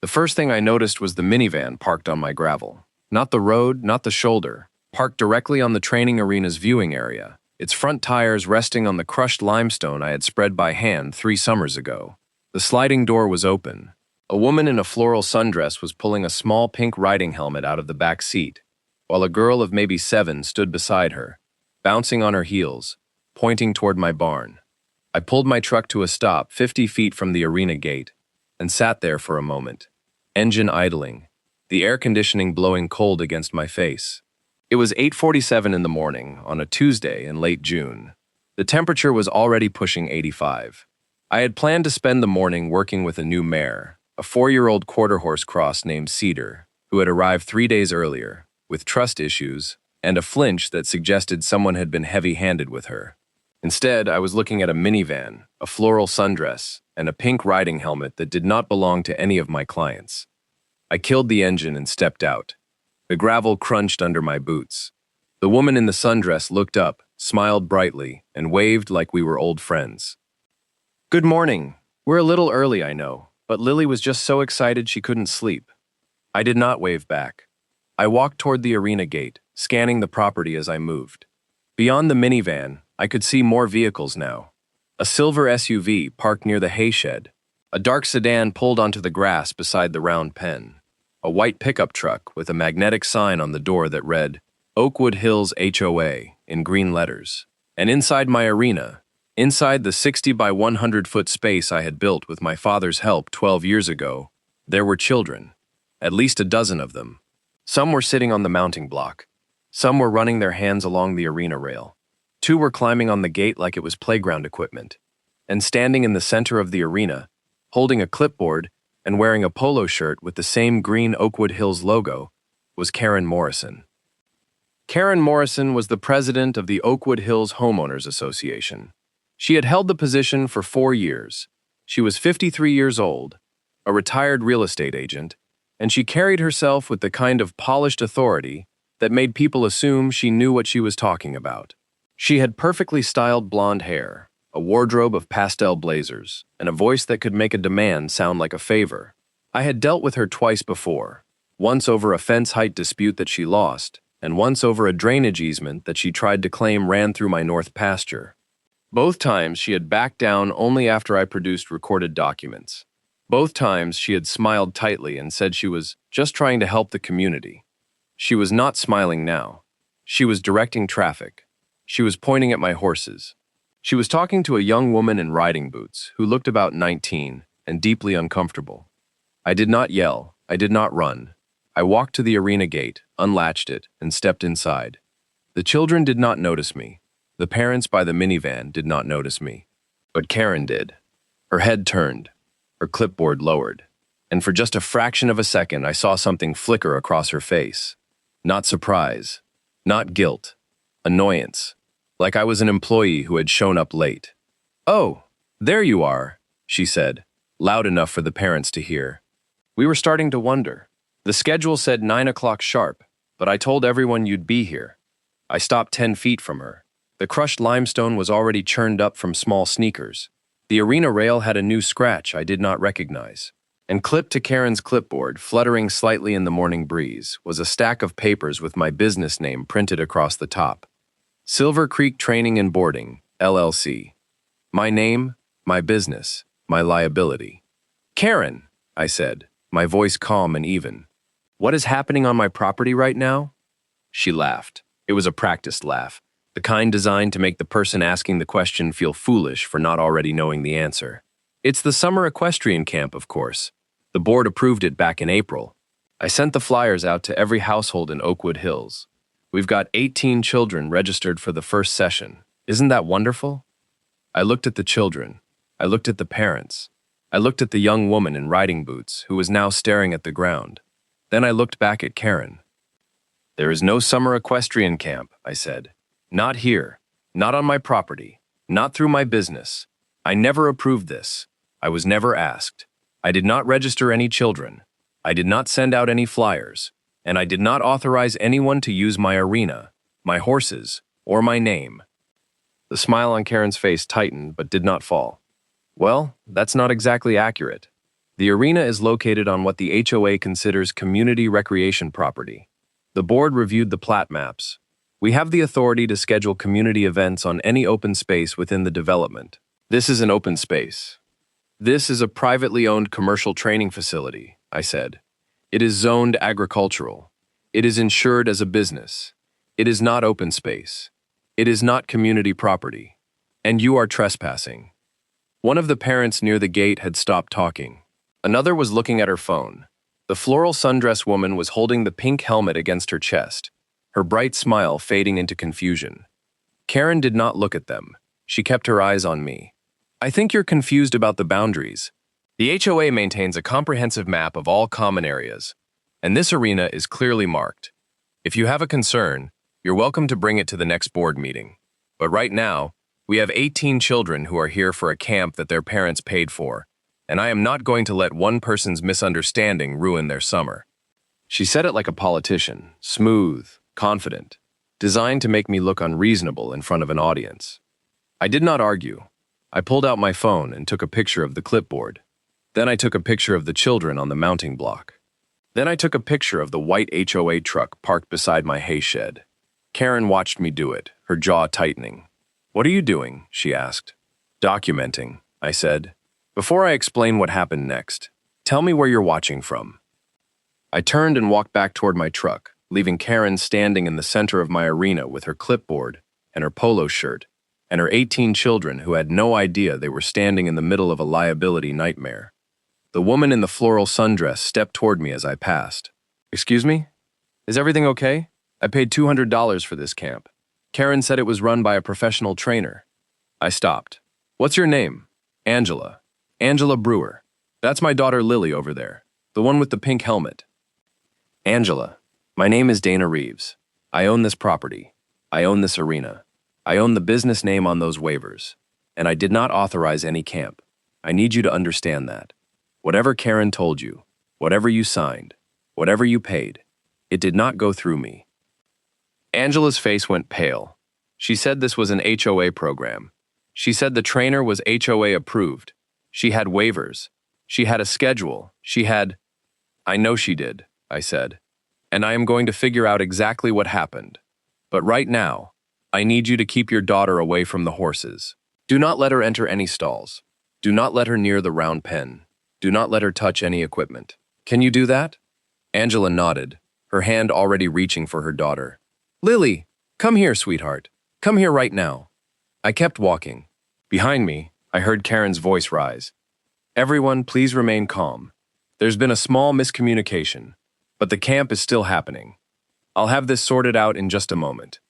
The first thing I noticed was the minivan parked on my gravel. Not the road, not the shoulder, parked directly on the training arena's viewing area, its front tires resting on the crushed limestone I had spread by hand 3 summers ago. The sliding door was open. A woman in a floral sundress was pulling a small pink riding helmet out of the back seat, while a girl of maybe 7 stood beside her, bouncing on her heels, pointing toward my barn. I pulled my truck to a stop 50 feet from the arena gate and sat there for a moment, engine idling, the air conditioning blowing cold against my face. It was 8:47 in the morning on a Tuesday in late June. The temperature was already pushing 85. I had planned to spend the morning working with a new mare, a 4-year-old quarter-horse cross named Cedar, who had arrived 3 days earlier, with trust issues and a flinch that suggested someone had been heavy-handed with her. Instead, I was looking at a minivan, a floral sundress, and a pink riding helmet that did not belong to any of my clients. I killed the engine and stepped out. The gravel crunched under my boots. The woman in the sundress looked up, smiled brightly, and waved like we were old friends. "Good morning. We're a little early, I know, but Lily was just so excited she couldn't sleep." I did not wave back. I walked toward the arena gate, scanning the property as I moved. Beyond the minivan, I could see more vehicles now. A silver SUV parked near the hay shed. A dark sedan pulled onto the grass beside the round pen. A white pickup truck with a magnetic sign on the door that read, Oakwood Hills HOA, in green letters. And inside my arena, inside the 60 by 100-foot space I had built with my father's help 12 years ago, there were children, at least a dozen of them. Some were sitting on the mounting block. Some were running their hands along the arena rail. 2 were climbing on the gate like it was playground equipment. And standing in the center of the arena, holding a clipboard and wearing a polo shirt with the same green Oakwood Hills logo, was Karen Morrison. Karen Morrison was the president of the Oakwood Hills Homeowners Association. She had held the position for 4 years. She was 53 years old, a retired real estate agent, and she carried herself with the kind of polished authority that made people assume she knew what she was talking about. She had perfectly styled blonde hair, a wardrobe of pastel blazers, and a voice that could make a demand sound like a favor. I had dealt with her twice before, once over a fence height dispute that she lost, and once over a drainage easement that she tried to claim ran through my north pasture. Both times she had backed down only after I produced recorded documents. Both times she had smiled tightly and said she was just trying to help the community. She was not smiling now. She was directing traffic. She was pointing at my horses. She was talking to a young woman in riding boots who looked about 19 and deeply uncomfortable. I did not yell. I did not run. I walked to the arena gate, unlatched it, and stepped inside. The children did not notice me. The parents by the minivan did not notice me. But Karen did. Her head turned, her clipboard lowered, and for just a fraction of a second I saw something flicker across her face. Not surprise, not guilt, annoyance, like I was an employee who had shown up late. "Oh, there you are," she said, loud enough for the parents to hear. We were starting to wonder. The schedule said 9 o'clock sharp, but I told everyone you'd be here. I stopped 10 feet from her. The crushed limestone was already churned up from small sneakers. The arena rail had a new scratch I did not recognize. And clipped to Karen's clipboard, fluttering slightly in the morning breeze, was a stack of papers with my business name printed across the top. Silver Creek Training and Boarding, LLC. My name, my business, my liability. "Karen," I said, my voice calm and even. "What is happening on my property right now?" She laughed. It was a practiced laugh, the kind designed to make the person asking the question feel foolish for not already knowing the answer. "It's the summer equestrian camp, of course. The board approved it back in April. I sent the flyers out to every household in Oakwood Hills. We've got 18 children registered for the first session. Isn't that wonderful?" I looked at the children. I looked at the parents. I looked at the young woman in riding boots who was now staring at the ground. Then I looked back at Karen. "There is no summer equestrian camp," I said. "Not here. Not on my property. Not through my business. I never approved this. I was never asked. I did not register any children. I did not send out any flyers. And I did not authorize anyone to use my arena, my horses, or my name." The smile on Karen's face tightened but did not fall. "Well, that's not exactly accurate." The arena is located on what the HOA considers community recreation property. The board reviewed the plat maps. We have the authority to schedule community events on any open space within the development. This is an open space. This is a privately owned commercial training facility, I said. It is zoned agricultural. It is insured as a business. It is not open space. It is not community property. And you are trespassing. One of the parents near the gate had stopped talking. Another was looking at her phone. The floral sundress woman was holding the pink helmet against her chest, her bright smile fading into confusion. Karen did not look at them. She kept her eyes on me. I think you're confused about the boundaries. The HOA maintains a comprehensive map of all common areas, and this arena is clearly marked. If you have a concern, you're welcome to bring it to the next board meeting. But right now, we have 18 children who are here for a camp that their parents paid for, and I am not going to let one person's misunderstanding ruin their summer. She said it like a politician, smooth, confident, designed to make me look unreasonable in front of an audience. I did not argue. I pulled out my phone and took a picture of the clipboard. Then I took a picture of the children on the mounting block. Then I took a picture of the white HOA truck parked beside my hay shed. Karen watched me do it, her jaw tightening. "What are you doing?" she asked. "Documenting," I said. "Before I explain what happened next, tell me where you're watching from." I turned and walked back toward my truck, leaving Karen standing in the center of my arena with her clipboard and her polo shirt, and her 18 children who had no idea they were standing in the middle of a liability nightmare. The woman in the floral sundress stepped toward me as I passed. "Excuse me? Is everything okay? I paid $200 for this camp. Karen said it was run by a professional trainer." I stopped. "What's your name?" "Angela. Angela Brewer. That's my daughter Lily over there, the one with the pink helmet." "Angela, my name is Dana Reeves. I own this property. I own this arena. I own the business name on those waivers. And I did not authorize any camp. I need you to understand that. Whatever Karen told you, whatever you signed, whatever you paid, it did not go through me." Angela's face went pale. She said this was an HOA program. She said the trainer was HOA approved. She had waivers. She had a schedule. She had... "I know she did," I said. "And I am going to figure out exactly what happened. But right now, I need you to keep your daughter away from the horses. Do not let her enter any stalls. Do not let her near the round pen. Do not let her touch any equipment. Can you do that?" Angela nodded, her hand already reaching for her daughter. "Lily, come here, sweetheart. Come here right now." I kept walking. Behind me, I heard Karen's voice rise. "Everyone, please remain calm. There's been a small miscommunication, but the camp is still happening. I'll have this sorted out in just a moment."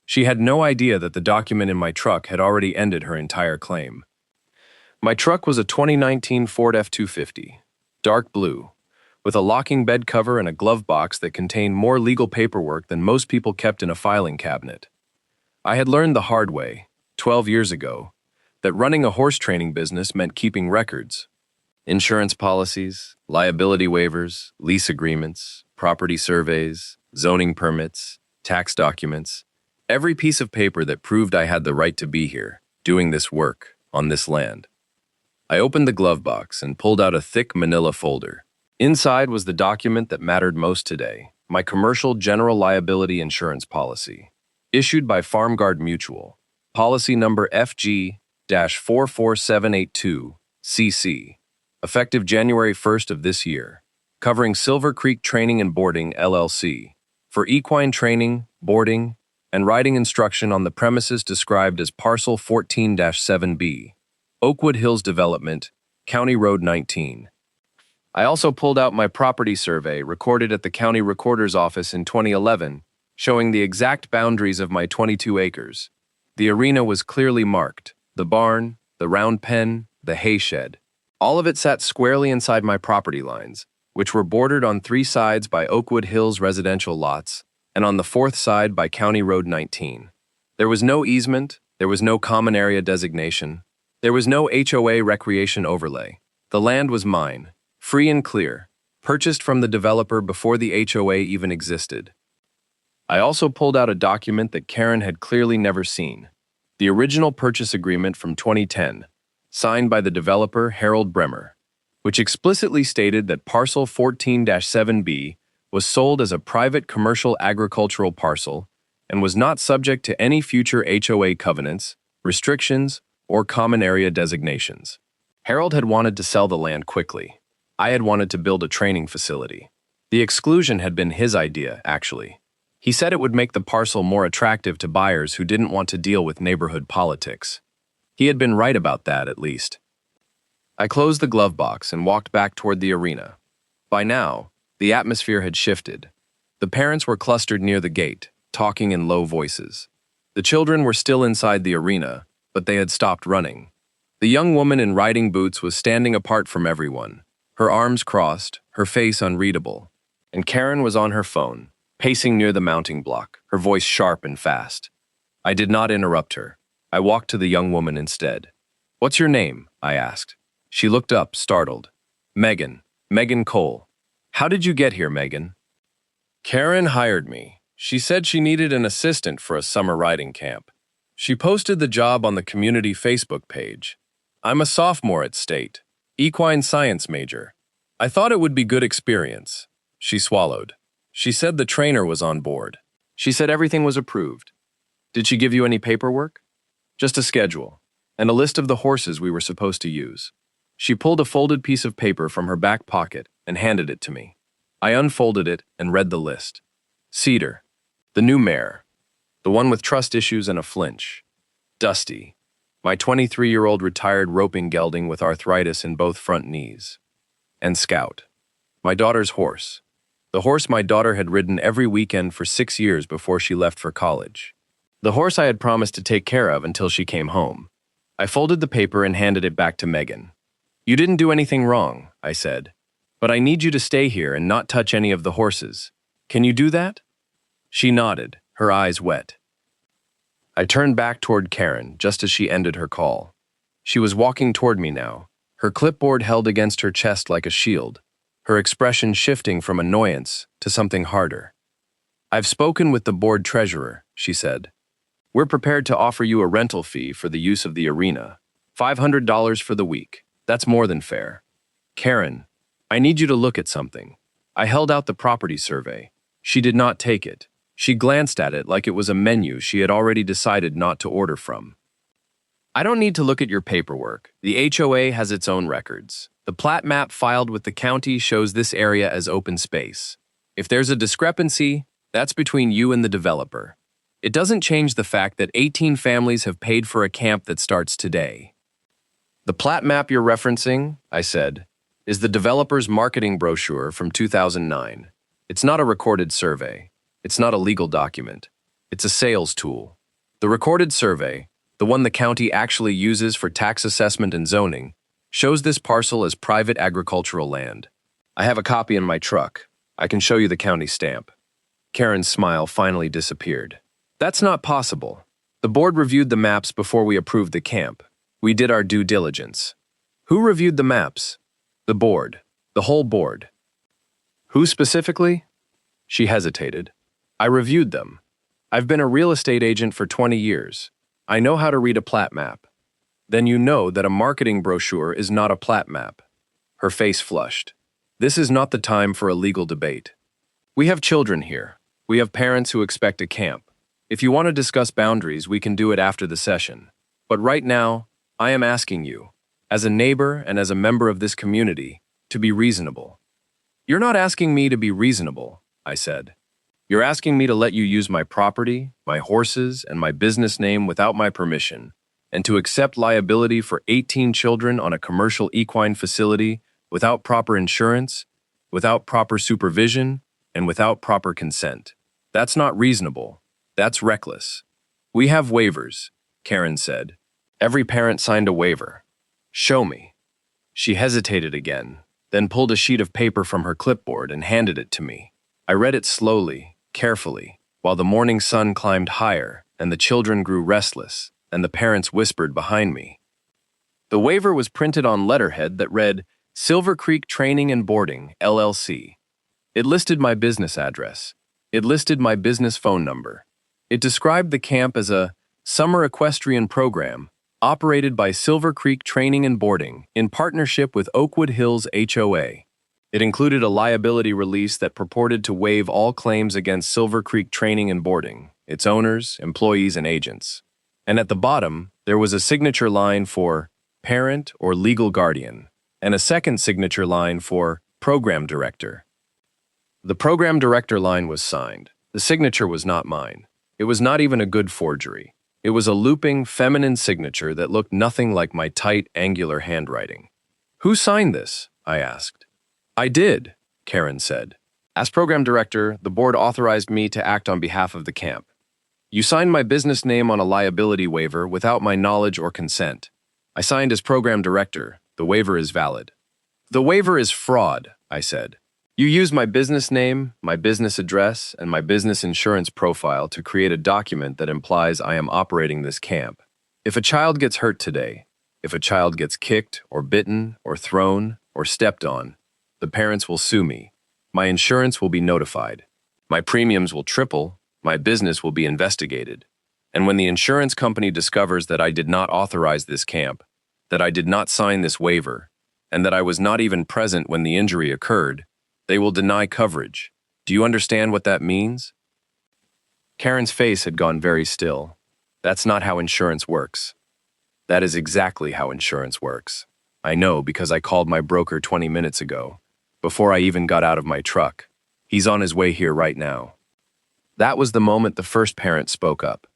She had no idea that the document in my truck had already ended her entire claim. My truck was a 2019 Ford F-250, dark blue, with a locking bed cover and a glove box that contained more legal paperwork than most people kept in a filing cabinet. I had learned the hard way, 12 years ago, that running a horse training business meant keeping records. Insurance policies, liability waivers, lease agreements, property surveys, zoning permits, tax documents, every piece of paper that proved I had the right to be here, doing this work, on this land. I opened the glove box and pulled out a thick manila folder. Inside was the document that mattered most today, my commercial general liability insurance policy, issued by FarmGuard Mutual, policy number FG-44782-CC, effective January 1st of this year, covering Silver Creek Training and Boarding, LLC, for equine training, boarding, and riding instruction on the premises described as Parcel 14-7B, Oakwood Hills Development, County Road 19. I also pulled out my property survey recorded at the County Recorder's Office in 2011, showing the exact boundaries of my 22 acres. The arena was clearly marked, the barn, the round pen, the hay shed. All of it sat squarely inside my property lines, which were bordered on 3 sides by Oakwood Hills residential lots, and on the 4th side by County Road 19. There was no easement, there was no common area designation, there was no HOA recreation overlay. The land was mine, free and clear, purchased from the developer before the HOA even existed. I also pulled out a document that Karen had clearly never seen, the original purchase agreement from 2010, signed by the developer Harold Bremer. which explicitly stated that parcel 14-7B was sold as a private commercial agricultural parcel and was not subject to any future HOA covenants, restrictions, or common area designations. Harold had wanted to sell the land quickly. I had wanted to build a training facility. The exclusion had been his idea, actually. He said it would make the parcel more attractive to buyers who didn't want to deal with neighborhood politics. He had been right about that, at least. I closed the glove box and walked back toward the arena. By now, the atmosphere had shifted. The parents were clustered near the gate, talking in low voices. The children were still inside the arena, but they had stopped running. The young woman in riding boots was standing apart from everyone, her arms crossed, her face unreadable. And Karen was on her phone, pacing near the mounting block, her voice sharp and fast. I did not interrupt her. I walked to the young woman instead. "What's your name?" I asked. She looked up, startled. "Megan. Megan Cole." "How did you get here, Megan?" "Karen hired me. She said she needed an assistant for a summer riding camp. She posted the job on the community Facebook page. I'm a sophomore at State, equine science major. I thought it would be good experience." She swallowed. She said the trainer was on board. She said everything was approved. "Did she give you any paperwork?" "Just a schedule, and a list of the horses we were supposed to use." She pulled a folded piece of paper from her back pocket and handed it to me. I unfolded it and read the list. Cedar, the new mare, the one with trust issues and a flinch. Dusty, my 23-year-old retired roping gelding with arthritis in both front knees. And Scout, my daughter's horse, the horse my daughter had ridden every weekend for 6 years before she left for college. The horse I had promised to take care of until she came home. I folded the paper and handed it back to Megan. "You didn't do anything wrong," I said, "but I need you to stay here and not touch any of the horses. Can you do that?" She nodded, her eyes wet. I turned back toward Karen just as she ended her call. She was walking toward me now, her clipboard held against her chest like a shield, her expression shifting from annoyance to something harder. "I've spoken with the board treasurer," she said. "We're prepared to offer you a rental fee for the use of the arena, $500 for the week. That's more than fair. Karen, I need you to look at something." I held out the property survey. She did not take it. She glanced at it like it was a menu she had already decided not to order from. "I don't need to look at your paperwork. The HOA has its own records. The plat map filed with the county shows this area as open space. If there's a discrepancy, that's between you and the developer. It doesn't change the fact that 18 families have paid for a camp that starts today." "The plat map you're referencing," I said, "is the developer's marketing brochure from 2009. It's not a recorded survey. It's not a legal document. It's a sales tool. The recorded survey, the one the county actually uses for tax assessment and zoning, shows this parcel as private agricultural land. I have a copy in my truck. I can show you the county stamp." Karen's smile finally disappeared. "That's not possible. The board reviewed the maps before we approved the camp. We did our due diligence." "Who reviewed the maps?" "The board. The whole board." "Who specifically?" She hesitated. "I reviewed them. I've been a real estate agent for 20 years. I know how to read a plat map." "Then you know that a marketing brochure is not a plat map." Her face flushed. "This is not the time for a legal debate. We have children here. We have parents who expect a camp. If you want to discuss boundaries, we can do it after the session. But right now, I am asking you, as a neighbor and as a member of this community, to be reasonable." "You're not asking me to be reasonable," I said. "You're asking me to let you use my property, my horses, and my business name without my permission, and to accept liability for 18 children on a commercial equine facility without proper insurance, without proper supervision, and without proper consent. That's not reasonable. That's reckless." "We have waivers," Karen said. "Every parent signed a waiver." "Show me." She hesitated again, then pulled a sheet of paper from her clipboard and handed it to me. I read it slowly, carefully, while the morning sun climbed higher and the children grew restless and the parents whispered behind me. The waiver was printed on letterhead that read, "Silver Creek Training and Boarding, LLC." It listed my business address. It listed my business phone number. It described the camp as a summer equestrian program operated by Silver Creek Training and Boarding in partnership with Oakwood Hills HOA. It included a liability release that purported to waive all claims against Silver Creek Training and Boarding, its owners, employees, and agents. And at the bottom, there was a signature line for parent or legal guardian, and a second signature line for program director. The program director line was signed. The signature was not mine. It was not even a good forgery. It was a looping, feminine signature that looked nothing like my tight, angular handwriting. "Who signed this?" I asked. "I did," Karen said. "As program director, the board authorized me to act on behalf of the camp. You signed my business name on a liability waiver without my knowledge or consent. I signed as program director. The waiver is valid." "The waiver is fraud," I said. "You used my business name, my business address, and my business insurance profile to create a document that implies I am operating this camp. If a child gets hurt today, if a child gets kicked or bitten or thrown or stepped on, the parents will sue me. My insurance will be notified. My premiums will triple. My business will be investigated. And when the insurance company discovers that I did not authorize this camp, that I did not sign this waiver, and that I was not even present when the injury occurred, they will deny coverage. Do you understand what that means?" Karen's face had gone very still. "That's not how insurance works." "That is exactly how insurance works. I know because I called my broker 20 minutes ago, before I even got out of my truck. He's on his way here right now." That was the moment the first parent spoke up.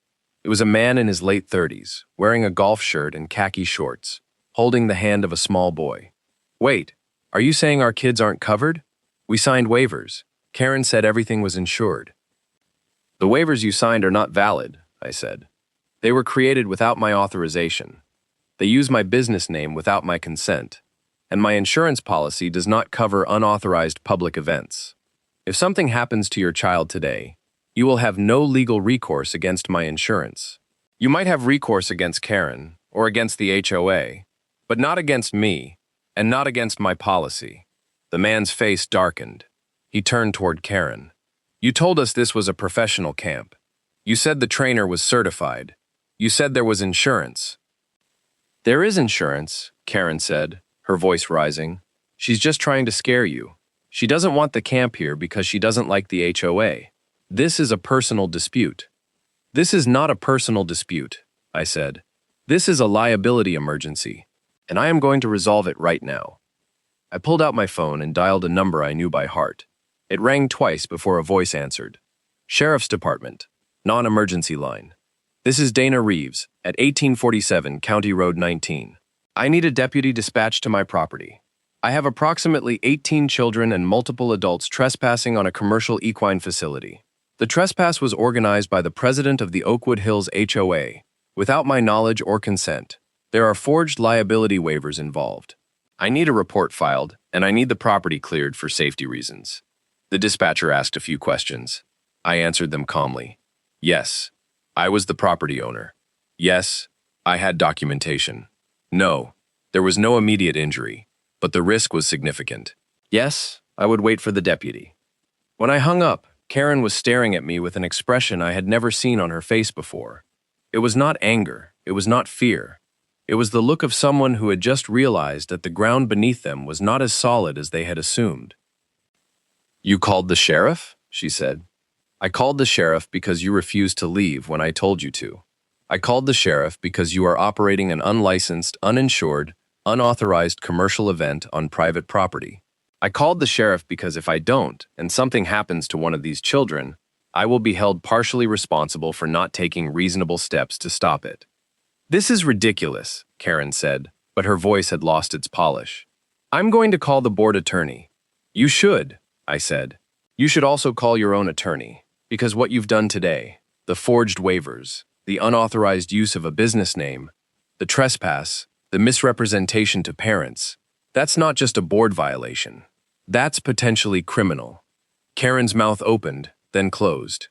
It was a man in his late 30s, wearing a golf shirt and khaki shorts, holding the hand of a small boy. "Wait, are you saying our kids aren't covered? We signed waivers. Karen said everything was insured." "The waivers you signed are not valid," I said. "They were created without my authorization. They use my business name without my consent, and my insurance policy does not cover unauthorized public events. If something happens to your child today, you will have no legal recourse against my insurance. You might have recourse against Karen or against the HOA, but not against me and not against my policy." The man's face darkened. He turned toward Karen. "You told us this was a professional camp. You said the trainer was certified. You said there was insurance." "There is insurance," Karen said, her voice rising. "She's just trying to scare you. She doesn't want the camp here because she doesn't like the HOA. This is a personal dispute." "This is not a personal dispute," I said. "This is a liability emergency, and I am going to resolve it right now." I pulled out my phone and dialed a number I knew by heart. It rang twice before a voice answered. "Sheriff's Department, non-emergency line. This is Dana Reeves, at 1847 County Road 19. I need a deputy dispatched to my property. I have approximately 18 children and multiple adults trespassing on a commercial equine facility. The trespass was organized by the president of the Oakwood Hills HOA, without my knowledge or consent. There are forged liability waivers involved. I need a report filed, and I need the property cleared for safety reasons." The dispatcher asked a few questions. I answered them calmly. Yes, I was the property owner. Yes, I had documentation. No, there was no immediate injury, but the risk was significant. Yes, I would wait for the deputy. When I hung up, Karen was staring at me with an expression I had never seen on her face before. It was not anger, it was not fear. It was the look of someone who had just realized that the ground beneath them was not as solid as they had assumed. "You called the sheriff?" she said. "I called the sheriff because you refused to leave when I told you to. I called the sheriff because you are operating an unlicensed, uninsured, unauthorized commercial event on private property. I called the sheriff because if I don't, and something happens to one of these children, I will be held partially responsible for not taking reasonable steps to stop it." "This is ridiculous," Karen said, but her voice had lost its polish. "I'm going to call the board attorney." "You should," I said. "You should also call your own attorney, because what you've done today, the forged waivers, the unauthorized use of a business name, the trespass, the misrepresentation to parents, that's not just a board violation. That's potentially criminal." Karen's mouth opened, then closed.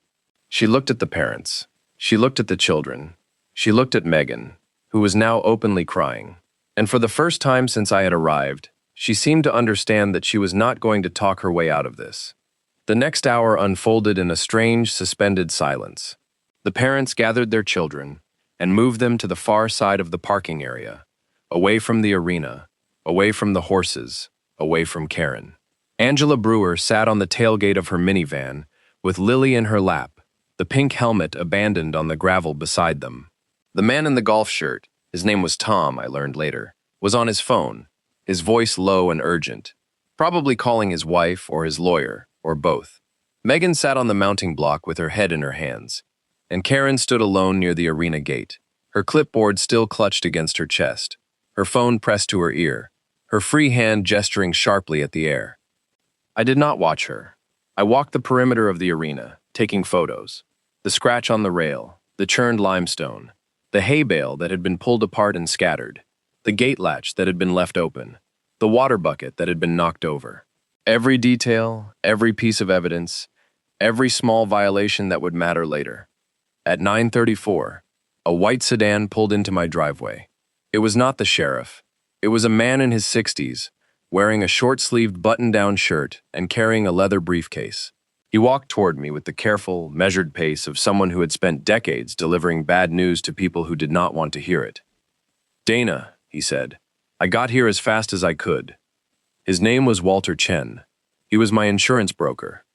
She looked at the parents. She looked at the children. She looked at Megan, who was now openly crying. And for the first time since I had arrived, she seemed to understand that she was not going to talk her way out of this. The next hour unfolded in a strange, suspended silence. The parents gathered their children, and moved them to the far side of the parking area, away from the arena, away from the horses, away from Karen. Angela Brewer sat on the tailgate of her minivan, with Lily in her lap, the pink helmet abandoned on the gravel beside them. The man in the golf shirt, his name was Tom, I learned later, was on his phone, his voice low and urgent, probably calling his wife or his lawyer, or both. Megan sat on the mounting block with her head in her hands, and Karen stood alone near the arena gate, her clipboard still clutched against her chest, her phone pressed to her ear, her free hand gesturing sharply at the air. I did not watch her. I walked the perimeter of the arena, taking photos. The scratch on the rail, the churned limestone, the hay bale that had been pulled apart and scattered, the gate latch that had been left open, the water bucket that had been knocked over. Every detail, every piece of evidence, every small violation that would matter later. At 9:34, a white sedan pulled into my driveway. It was not the sheriff. It was a man in his 60s, wearing a short-sleeved button-down shirt and carrying a leather briefcase. He walked toward me with the careful, measured pace of someone who had spent decades delivering bad news to people who did not want to hear it. "Dana," he said, "I got here as fast as I could." His name was Walter Chen. He was my insurance broker.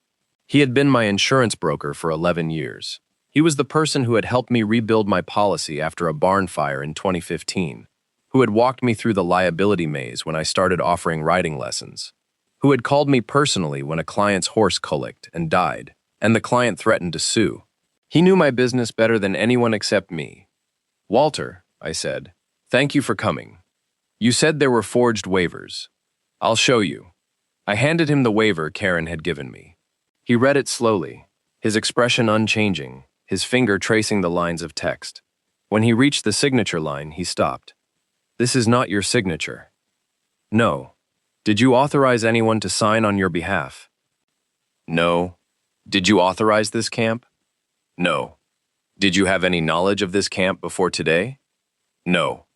He had been my insurance broker for 11 years. He was the person who had helped me rebuild my policy after a barn fire in 2015, who had walked me through the liability maze when I started offering riding lessons, who had called me personally when a client's horse colicked and died, and the client threatened to sue. He knew my business better than anyone except me. "Walter," I said, "thank you for coming. You said there were forged waivers. I'll show you." I handed him the waiver Karen had given me. He read it slowly, his expression unchanging, his finger tracing the lines of text. When he reached the signature line, he stopped. "This is not your signature." "No. Did you authorize anyone to sign on your behalf?" "No." "Did you authorize this camp?" "No." "Did you have any knowledge of this camp before today?" "No."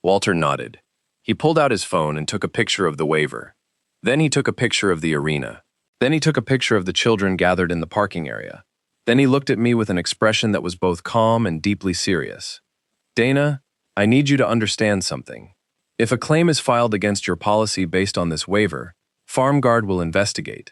Walter nodded. He pulled out his phone and took a picture of the waiver. Then he took a picture of the arena. Then he took a picture of the children gathered in the parking area. Then he looked at me with an expression that was both calm and deeply serious. "Dana, I need you to understand something. If a claim is filed against your policy based on this waiver, FarmGuard will investigate.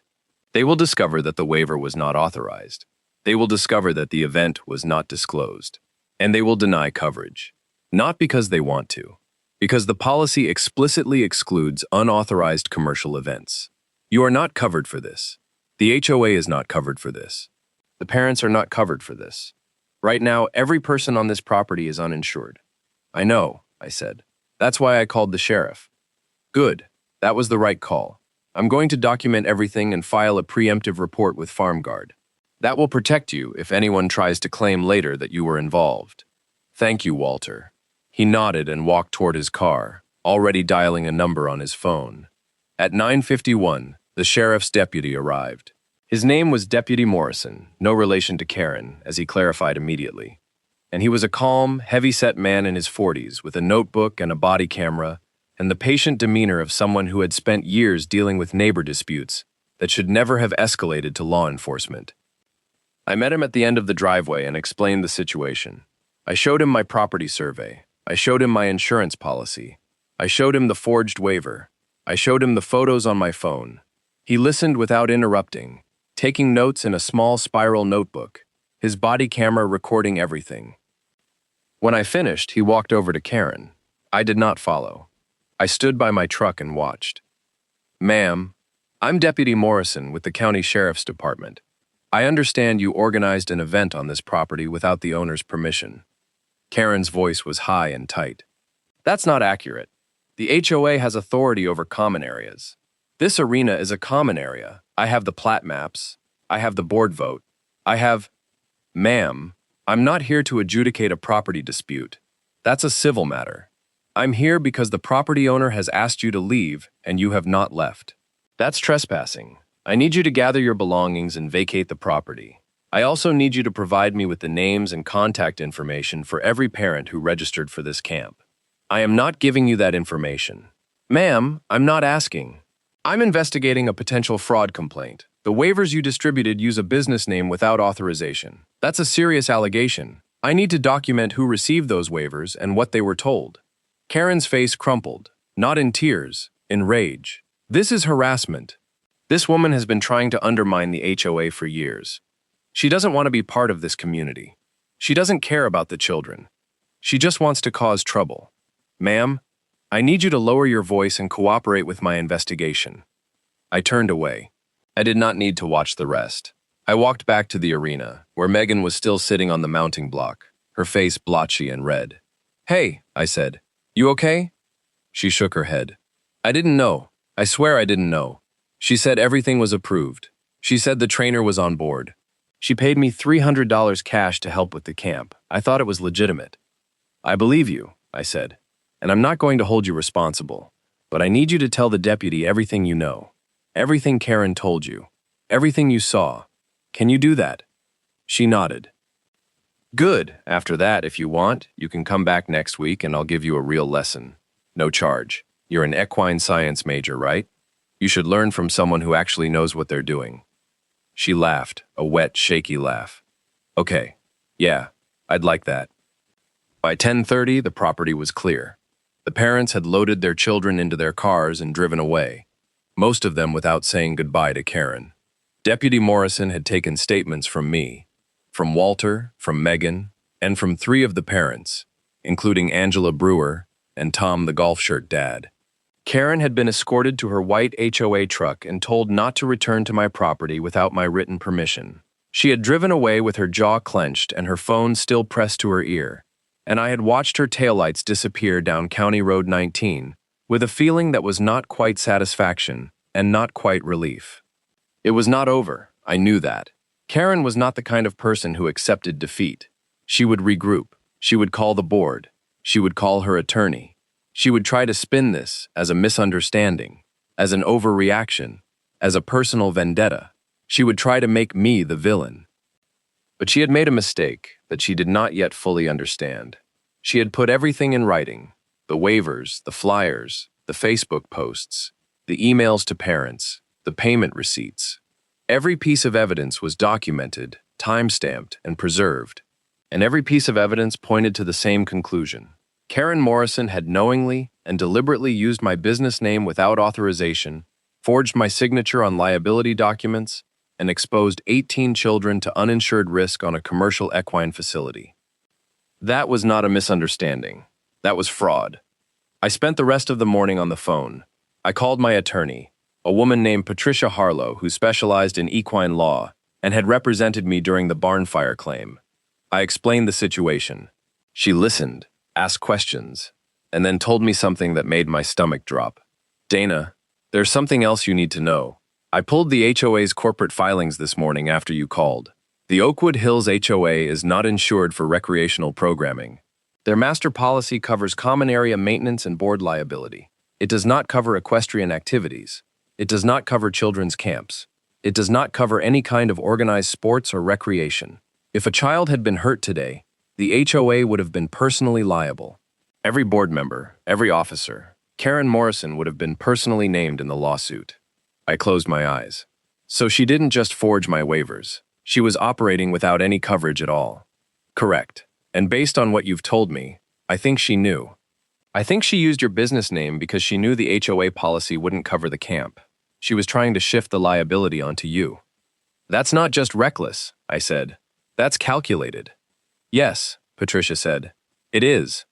They will discover that the waiver was not authorized. They will discover that the event was not disclosed. And they will deny coverage. Not because they want to, because the policy explicitly excludes unauthorized commercial events. You are not covered for this. The HOA is not covered for this. The parents are not covered for this. Right now, every person on this property is uninsured." "I know," I said. "That's why I called the sheriff." "Good. That was the right call. I'm going to document everything and file a preemptive report with FarmGuard. That will protect you if anyone tries to claim later that you were involved." "Thank you, Walter." He nodded and walked toward his car, already dialing a number on his phone. At 9:51, the sheriff's deputy arrived. His name was Deputy Morrison, no relation to Karen, as he clarified immediately. And he was a calm, heavy-set man in his 40s with a notebook and a body camera and the patient demeanor of someone who had spent years dealing with neighbor disputes that should never have escalated to law enforcement. I met him at the end of the driveway and explained the situation. I showed him my property survey. I showed him my insurance policy. I showed him the forged waiver. I showed him the photos on my phone. He listened without interrupting, taking notes in a small spiral notebook, his body camera recording everything. When I finished, he walked over to Karen. I did not follow. I stood by my truck and watched. "Ma'am, I'm Deputy Morrison with the County Sheriff's Department. I understand you organized an event on this property without the owner's permission." Karen's voice was high and tight. "That's not accurate. The HOA has authority over common areas. This arena is a common area. I have the plat maps. I have the board vote. I have—" "Ma'am, I'm not here to adjudicate a property dispute. That's a civil matter. I'm here because the property owner has asked you to leave and you have not left. That's trespassing. I need you to gather your belongings and vacate the property. I also need you to provide me with the names and contact information for every parent who registered for this camp. I am not giving you that information." "Ma'am, I'm not asking. I'm investigating a potential fraud complaint. The waivers you distributed use a business name without authorization. That's a serious allegation. I need to document who received those waivers and what they were told. Karen's face crumpled, not in tears, in rage. This is harassment. This woman has been trying to undermine the HOA for years. She doesn't want to be part of this community. She doesn't care about the children. She just wants to cause trouble. Ma'am, I need you to lower your voice and cooperate with my investigation. I turned away. I did not need to watch the rest. I walked back to the arena, where Megan was still sitting on the mounting block, her face blotchy and red. Hey, I said, you okay? She shook her head. I didn't know. I swear I didn't know. She said everything was approved. She said the trainer was on board. She paid me $300 cash to help with the camp. I thought it was legitimate. I believe you, I said, and I'm not going to hold you responsible, but I need you to tell the deputy everything you know, everything Karen told you, everything you saw. Can you do that? She nodded. Good. After that, if you want, you can come back next week and I'll give you a real lesson. No charge. You're an equine science major, right? You should learn from someone who actually knows what they're doing. She laughed, a wet, shaky laugh. Okay. Yeah, I'd like that. By 10:30, the property was clear. The parents had loaded their children into their cars and driven away, most of them without saying goodbye to Karen. Deputy Morrison had taken statements from me, from Walter, from Megan, and from 3 of the parents, including Angela Brewer and Tom the golf shirt dad. Karen had been escorted to her white HOA truck and told not to return to my property without my written permission. She had driven away with her jaw clenched and her phone still pressed to her ear, and I had watched her taillights disappear down County Road 19 with a feeling that was not quite satisfaction and not quite relief. It was not over, I knew that. Karen was not the kind of person who accepted defeat. She would regroup. She would call the board. She would call her attorney. She would try to spin this as a misunderstanding, as an overreaction, as a personal vendetta. She would try to make me the villain. But she had made a mistake that she did not yet fully understand. She had put everything in writing, the waivers, the flyers, the Facebook posts, the emails to parents, the payment receipts. Every piece of evidence was documented, time-stamped, and preserved, and every piece of evidence pointed to the same conclusion. Karen Morrison had knowingly and deliberately used my business name without authorization, forged my signature on liability documents, and exposed 18 children to uninsured risk on a commercial equine facility. That was not a misunderstanding. That was fraud. I spent the rest of the morning on the phone. I called my attorney, a woman named Patricia Harlow who specialized in equine law and had represented me during the barn fire claim. I explained the situation. She listened, asked questions, and then told me something that made my stomach drop. Dana, there's something else you need to know. I pulled the HOA's corporate filings this morning after you called. The Oakwood Hills HOA is not insured for recreational programming. Their master policy covers common area maintenance and board liability. It does not cover equestrian activities. It does not cover children's camps. It does not cover any kind of organized sports or recreation. If a child had been hurt today, the HOA would have been personally liable. Every board member, every officer, Karen Morrison would have been personally named in the lawsuit. I closed my eyes. So she didn't just forge my waivers. She was operating without any coverage at all. Correct. And based on what you've told me, I think she knew. I think she used your business name because she knew the HOA policy wouldn't cover the camp. She was trying to shift the liability onto you. That's not just reckless, I said. That's calculated. Yes, Patricia said. It is.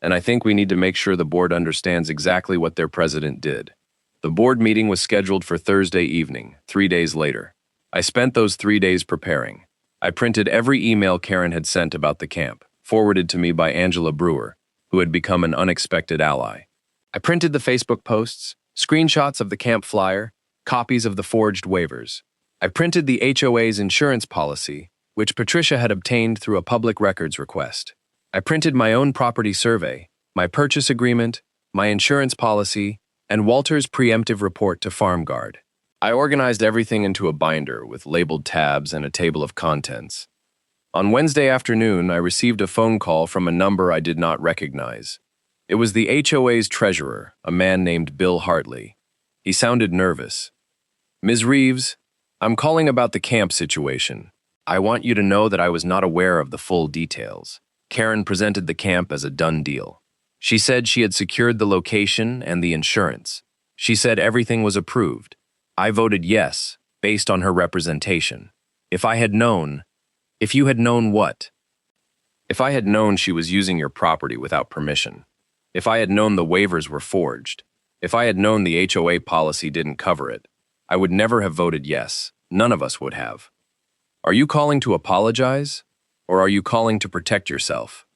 And I think we need to make sure the board understands exactly what their president did. The board meeting was scheduled for Thursday evening, 3 days later. I spent those 3 days preparing. I printed every email Karen had sent about the camp, forwarded to me by Angela Brewer, who had become an unexpected ally. I printed the Facebook posts, screenshots of the camp flyer, copies of the forged waivers. I printed the HOA's insurance policy, which Patricia had obtained through a public records request. I printed my own property survey, my purchase agreement, my insurance policy, and Walter's preemptive report to FarmGuard. I organized everything into a binder with labeled tabs and a table of contents. On Wednesday afternoon, I received a phone call from a number I did not recognize. It was the HOA's treasurer, a man named Bill Hartley. He sounded nervous. Ms. Reeves, I'm calling about the camp situation. I want you to know that I was not aware of the full details. Karen presented the camp as a done deal. She said she had secured the location and the insurance. She said everything was approved. I voted yes, based on her representation. If you had known what? If I had known she was using your property without permission. If I had known the waivers were forged. If I had known the HOA policy didn't cover it. I would never have voted yes. None of us would have. Are you calling to apologize? Or are you calling to protect yourself?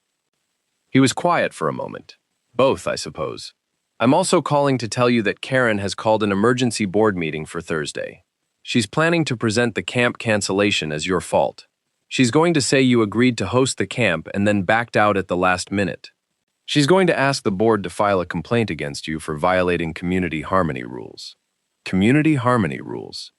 He was quiet for a moment. Both, I suppose. I'm also calling to tell you that Karen has called an emergency board meeting for Thursday. She's planning to present the camp cancellation as your fault. She's going to say you agreed to host the camp and then backed out at the last minute. She's going to ask the board to file a complaint against you for violating community harmony rules. Community harmony rules.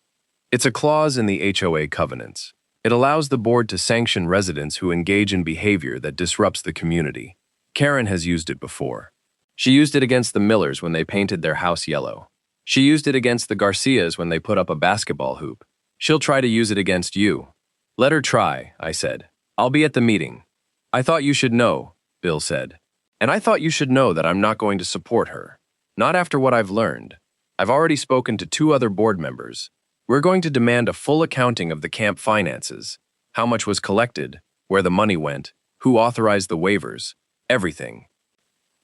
It's a clause in the HOA covenants. It allows the board to sanction residents who engage in behavior that disrupts the community. Karen has used it before. She used it against the Millers when they painted their house yellow. She used it against the Garcias when they put up a basketball hoop. She'll try to use it against you. Let her try, I said. I'll be at the meeting. I thought you should know, Bill said. And I thought you should know that I'm not going to support her. Not after what I've learned. I've already spoken to 2 other board members. We're going to demand a full accounting of the camp finances, how much was collected, where the money went, who authorized the waivers, everything.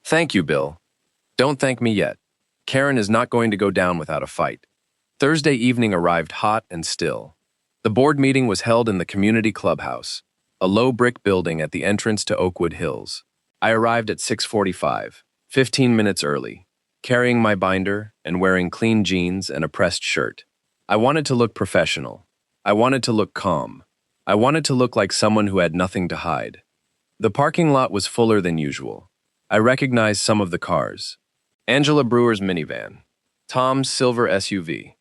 Thank you, Bill. Don't thank me yet. Karen is not going to go down without a fight. Thursday evening arrived hot and still. The board meeting was held in the community clubhouse, a low brick building at the entrance to Oakwood Hills. I arrived at 6:45, 15 minutes early, carrying my binder and wearing clean jeans and a pressed shirt. I wanted to look professional. I wanted to look calm. I wanted to look like someone who had nothing to hide. The parking lot was fuller than usual. I recognized some of the cars. Angela Brewer's minivan, Tom's silver SUV,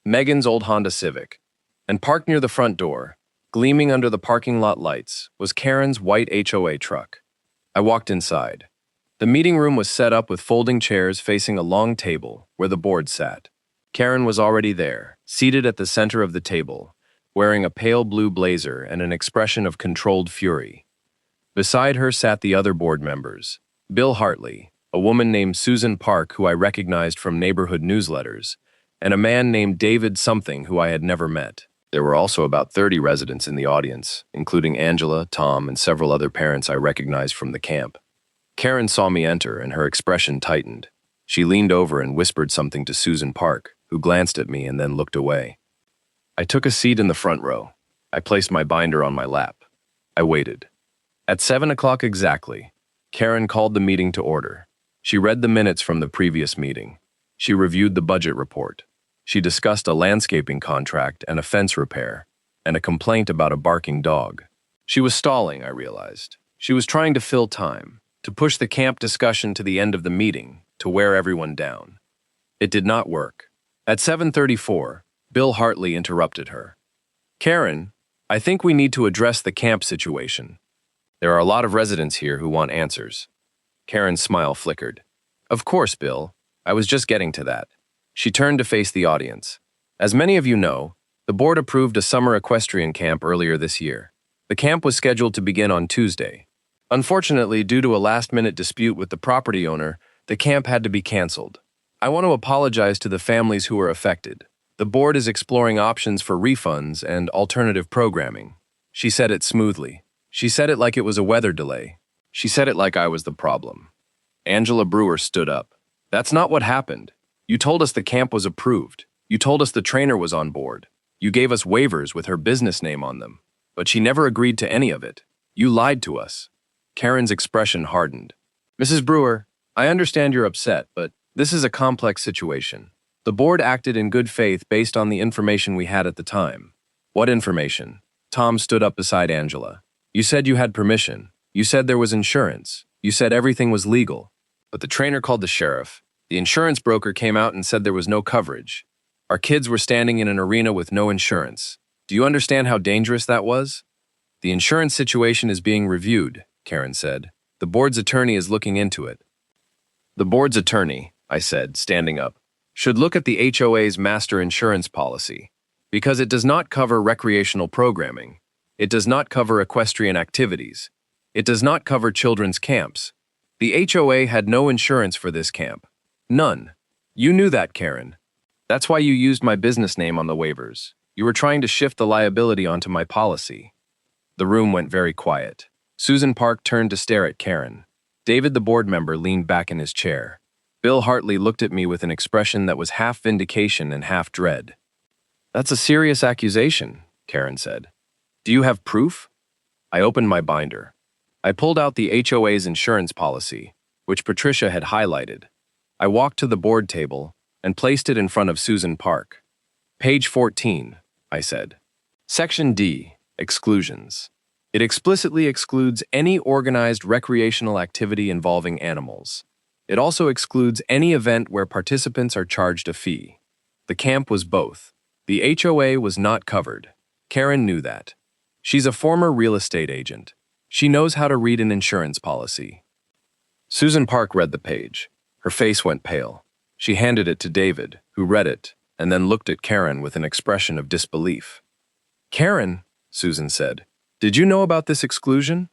Megan's old Honda Civic, and parked near the front door, gleaming under the parking lot lights, was Karen's white HOA truck. I walked inside. The meeting room was set up with folding chairs facing a long table where the board sat. Karen was already there, seated at the center of the table, wearing a pale blue blazer and an expression of controlled fury. Beside her sat the other board members, Bill Hartley, a woman named Susan Park who I recognized from neighborhood newsletters, and a man named David something who I had never met. There were also about 30 residents in the audience, including Angela, Tom, and several other parents I recognized from the camp. Karen saw me enter, and her expression tightened. She leaned over and whispered something to Susan Park, who glanced at me and then looked away. I took a seat in the front row. I placed my binder on my lap. I waited. At 7 o'clock exactly, Karen called the meeting to order. She read the minutes from the previous meeting. She reviewed the budget report. She discussed a landscaping contract and a fence repair, and a complaint about a barking dog. She was stalling, I realized. She was trying to fill time, to push the camp discussion to the end of the meeting, to wear everyone down. It did not work. At 7:34, Bill Hartley interrupted her. Karen, I think we need to address the camp situation. There are a lot of residents here who want answers. Karen's smile flickered. Of course, Bill. I was just getting to that. She turned to face the audience. As many of you know, the board approved a summer equestrian camp earlier this year. The camp was scheduled to begin on Tuesday. Unfortunately, due to a last-minute dispute with the property owner, the camp had to be canceled. I want to apologize to the families who were affected. The board is exploring options for refunds and alternative programming. She said it smoothly. She said it like it was a weather delay. She said it like I was the problem. Angela Brewer stood up. That's not what happened. You told us the camp was approved. You told us the trainer was on board. You gave us waivers with her business name on them. But she never agreed to any of it. You lied to us. Karen's expression hardened. Mrs. Brewer, I understand you're upset, but this is a complex situation. The board acted in good faith based on the information we had at the time. What information? Tom stood up beside Angela. You said you had permission. You said there was insurance. You said everything was legal. But the trainer called the sheriff. The insurance broker came out and said there was no coverage. Our kids were standing in an arena with no insurance. Do you understand how dangerous that was? The insurance situation is being reviewed, Karen said. The board's attorney is looking into it. The board's attorney, I said, standing up, should look at the HOA's master insurance policy, because it does not cover recreational programming. It does not cover equestrian activities. It does not cover children's camps. The HOA had no insurance for this camp. None. You knew that, Karen. That's why you used my business name on the waivers. You were trying to shift the liability onto my policy. The room went very quiet. Susan Park turned to stare at Karen. David, the board member, leaned back in his chair. Bill Hartley looked at me with an expression that was half vindication and half dread. That's a serious accusation, Karen said. Do you have proof? I opened my binder. I pulled out the HOA's insurance policy, which Patricia had highlighted. I walked to the board table and placed it in front of Susan Park. Page 14, I said. Section D, exclusions. It explicitly excludes any organized recreational activity involving animals. It also excludes any event where participants are charged a fee. The camp was both. The HOA was not covered. Karen knew that. She's a former real estate agent. She knows how to read an insurance policy. Susan Park read the page. Her face went pale. She handed it to David, who read it, and then looked at Karen with an expression of disbelief. Karen, Susan said, did you know about this exclusion?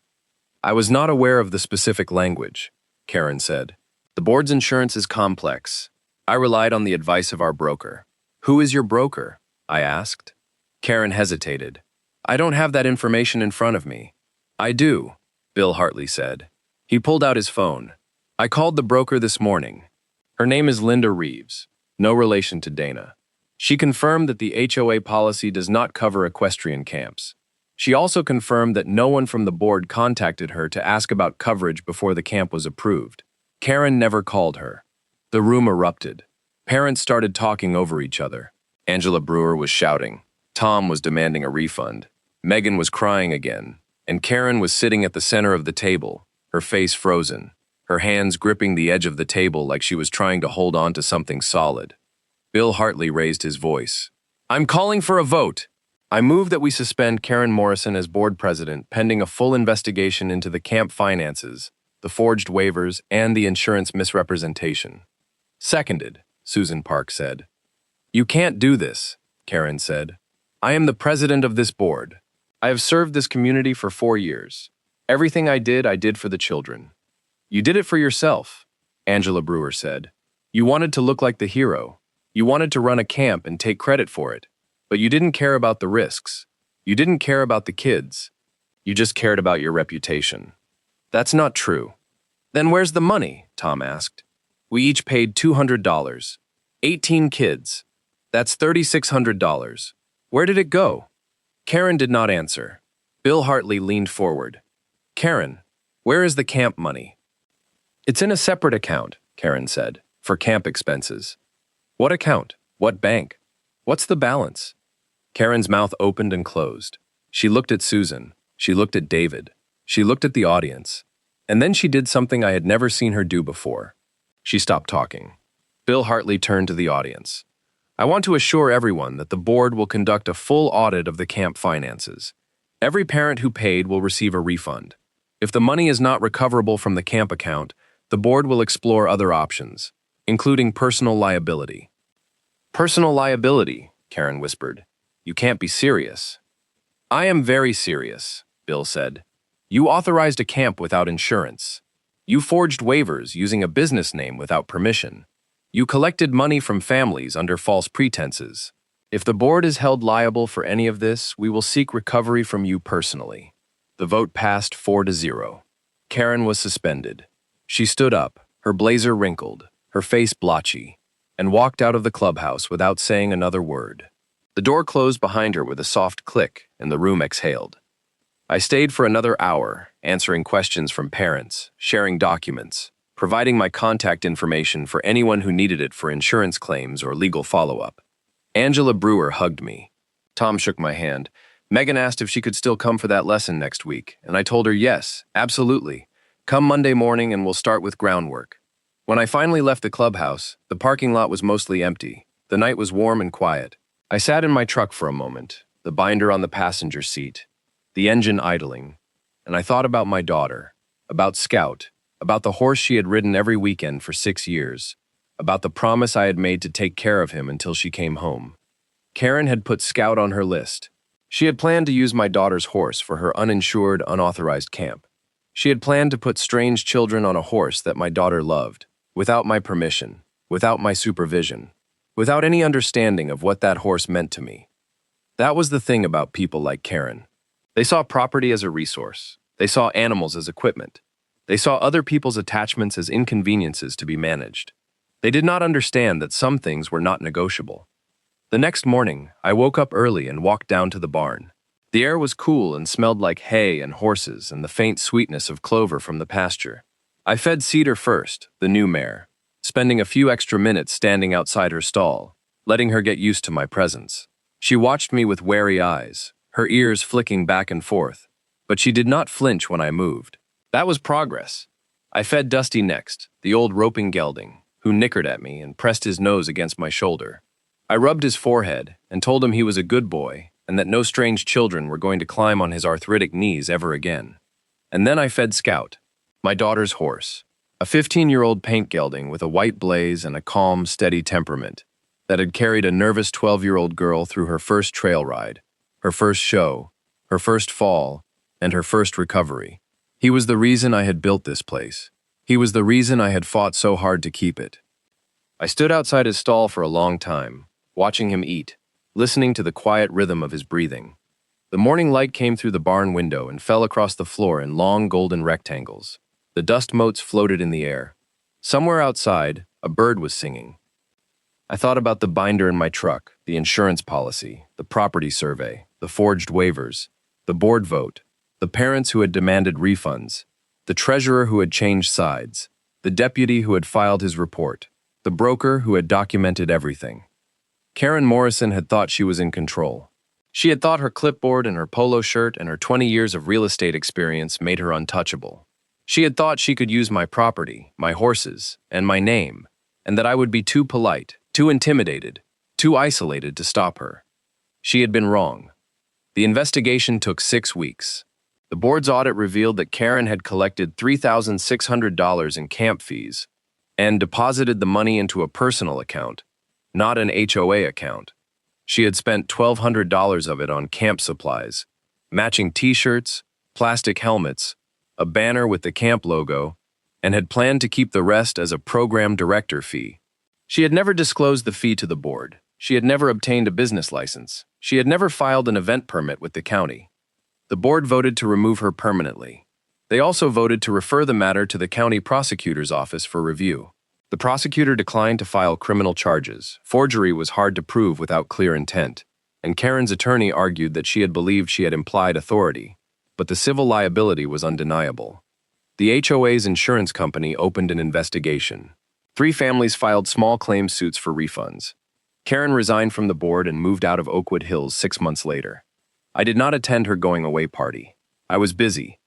I was not aware of the specific language, Karen said. The board's insurance is complex. I relied on the advice of our broker. Who is your broker? I asked. Karen hesitated. I don't have that information in front of me. I do, Bill Hartley said. He pulled out his phone. I called the broker this morning. Her name is Linda Reeves, no relation to Dana. She confirmed that the HOA policy does not cover equestrian camps. She also confirmed that no one from the board contacted her to ask about coverage before the camp was approved. Karen never called her. The room erupted. Parents started talking over each other. Angela Brewer was shouting. Tom was demanding a refund. Megan was crying again. And Karen was sitting at the center of the table, her face frozen, her hands gripping the edge of the table like she was trying to hold on to something solid. Bill Hartley raised his voice. I'm calling for a vote. I move that we suspend Karen Morrison as board president pending a full investigation into the camp finances, the forged waivers, and the insurance misrepresentation. Seconded, Susan Park said. You can't do this, Karen said. I am the president of this board. I have served this community for 4 years. Everything I did for the children. You did it for yourself, Angela Brewer said. You wanted to look like the hero. You wanted to run a camp and take credit for it. But you didn't care about the risks. You didn't care about the kids. You just cared about your reputation. That's not true. Then where's the money? Tom asked. We each paid $200. 18 kids. That's $3,600. Where did it go? Karen did not answer. Bill Hartley leaned forward. Karen, where is the camp money? It's in a separate account, Karen said, for camp expenses. What account? What bank? What's the balance? Karen's mouth opened and closed. She looked at Susan. She looked at David. She looked at the audience. And then she did something I had never seen her do before. She stopped talking. Bill Hartley turned to the audience. I want to assure everyone that the board will conduct a full audit of the camp finances. Every parent who paid will receive a refund. If the money is not recoverable from the camp account, the board will explore other options, including personal liability. Personal liability, Karen whispered. You can't be serious. I am very serious, Bill said. You authorized a camp without insurance. You forged waivers using a business name without permission. You collected money from families under false pretenses. If the board is held liable for any of this, we will seek recovery from you personally. The vote passed 4-0. Karen was suspended. She stood up, her blazer wrinkled, her face blotchy, and walked out of the clubhouse without saying another word. The door closed behind her with a soft click, and the room exhaled. I stayed for another hour, answering questions from parents, sharing documents, providing my contact information for anyone who needed it for insurance claims or legal follow-up. Angela Brewer hugged me. Tom shook my hand. Megan asked if she could still come for that lesson next week, and I told her yes, absolutely. Come Monday morning and we'll start with groundwork. When I finally left the clubhouse, the parking lot was mostly empty. The night was warm and quiet. I sat in my truck for a moment, the binder on the passenger seat, the engine idling, and I thought about my daughter, about Scout, about the horse she had ridden every weekend for 6 years, about the promise I had made to take care of him until she came home. Karen had put Scout on her list. She had planned to use my daughter's horse for her uninsured, unauthorized camp. She had planned to put strange children on a horse that my daughter loved, without my permission, without my supervision, without any understanding of what that horse meant to me. That was the thing about people like Karen. They saw property as a resource. They saw animals as equipment. They saw other people's attachments as inconveniences to be managed. They did not understand that some things were not negotiable. The next morning, I woke up early and walked down to the barn. The air was cool and smelled like hay and horses and the faint sweetness of clover from the pasture. I fed Cedar first, the new mare, spending a few extra minutes standing outside her stall, letting her get used to my presence. She watched me with wary eyes, her ears flicking back and forth, but she did not flinch when I moved. That was progress. I fed Dusty next, the old roping gelding, who nickered at me and pressed his nose against my shoulder. I rubbed his forehead and told him he was a good boy and that no strange children were going to climb on his arthritic knees ever again. And then I fed Scout, my daughter's horse, a 15-year-old paint gelding with a white blaze and a calm, steady temperament that had carried a nervous 12-year-old girl through her first trail ride, her first show, her first fall, and her first recovery. He was the reason I had built this place. He was the reason I had fought so hard to keep it. I stood outside his stall for a long time, watching him eat, listening to the quiet rhythm of his breathing. The morning light came through the barn window and fell across the floor in long golden rectangles. The dust motes floated in the air. Somewhere outside, a bird was singing. I thought about the binder in my truck, the insurance policy, the property survey, the forged waivers, the board vote, the parents who had demanded refunds, the treasurer who had changed sides, the deputy who had filed his report, the broker who had documented everything. Karen Morrison had thought she was in control. She had thought her clipboard and her polo shirt and her 20 years of real estate experience made her untouchable. She had thought she could use my property, my horses, and my name, and that I would be too polite, too intimidated, too isolated to stop her. She had been wrong. The investigation took 6 weeks. The board's audit revealed that Karen had collected $3,600 in camp fees and deposited the money into a personal account, not an HOA account. She had spent $1,200 of it on camp supplies, matching t-shirts, plastic helmets, a banner with the camp logo, and had planned to keep the rest as a program director fee. She had never disclosed the fee to the board. She had never obtained a business license. She had never filed an event permit with the county. The board voted to remove her permanently. They also voted to refer the matter to the county prosecutor's office for review. The prosecutor declined to file criminal charges. Forgery was hard to prove without clear intent, and Karen's attorney argued that she had believed she had implied authority, but the civil liability was undeniable. The HOA's insurance company opened an investigation. 3 families filed small claim suits for refunds. Karen resigned from the board and moved out of Oakwood Hills 6 months later. I did not attend her going-away party. I was busy.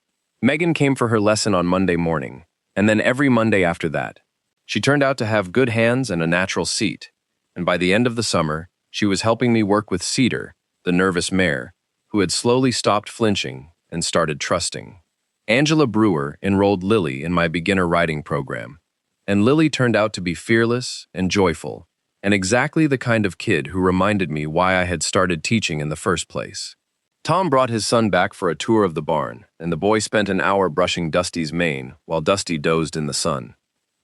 Megan came for her lesson on Monday morning, and then every Monday after that. She turned out to have good hands and a natural seat, and by the end of the summer, she was helping me work with Cedar, the nervous mare, who had slowly stopped flinching and started trusting. Angela Brewer enrolled Lily in my beginner riding program, and Lily turned out to be fearless and joyful, and exactly the kind of kid who reminded me why I had started teaching in the first place. Tom brought his son back for a tour of the barn, and the boy spent an hour brushing Dusty's mane while Dusty dozed in the sun.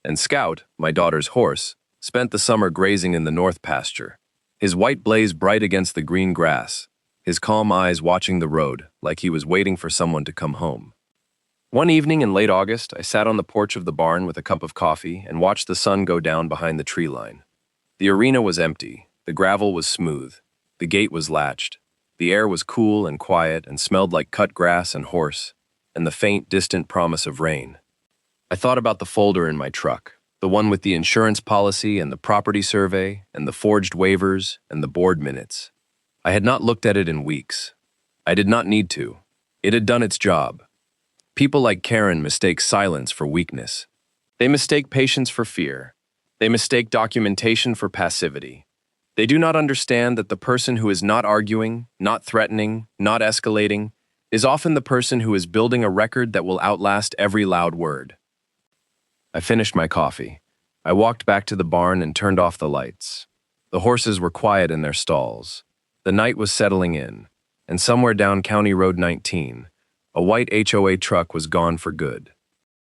And Scout, my daughter's horse, spent the summer grazing in the north pasture, his white blaze bright against the green grass, his calm eyes watching the road like he was waiting for someone to come home. One evening in late August, I sat on the porch of the barn with a cup of coffee and watched the sun go down behind the tree line. The arena was empty, the gravel was smooth, the gate was latched, the air was cool and quiet and smelled like cut grass and horse, and the faint, distant promise of rain. I thought about the folder in my truck, the one with the insurance policy and the property survey and the forged waivers and the board minutes. I had not looked at it in weeks. I did not need to. It had done its job. People like Karen mistake silence for weakness. They mistake patience for fear. They mistake documentation for passivity. They do not understand that the person who is not arguing, not threatening, not escalating, is often the person who is building a record that will outlast every loud word. I finished my coffee. I walked back to the barn and turned off the lights. The horses were quiet in their stalls. The night was settling in. and somewhere down County Road 19, a white HOA truck was gone for good.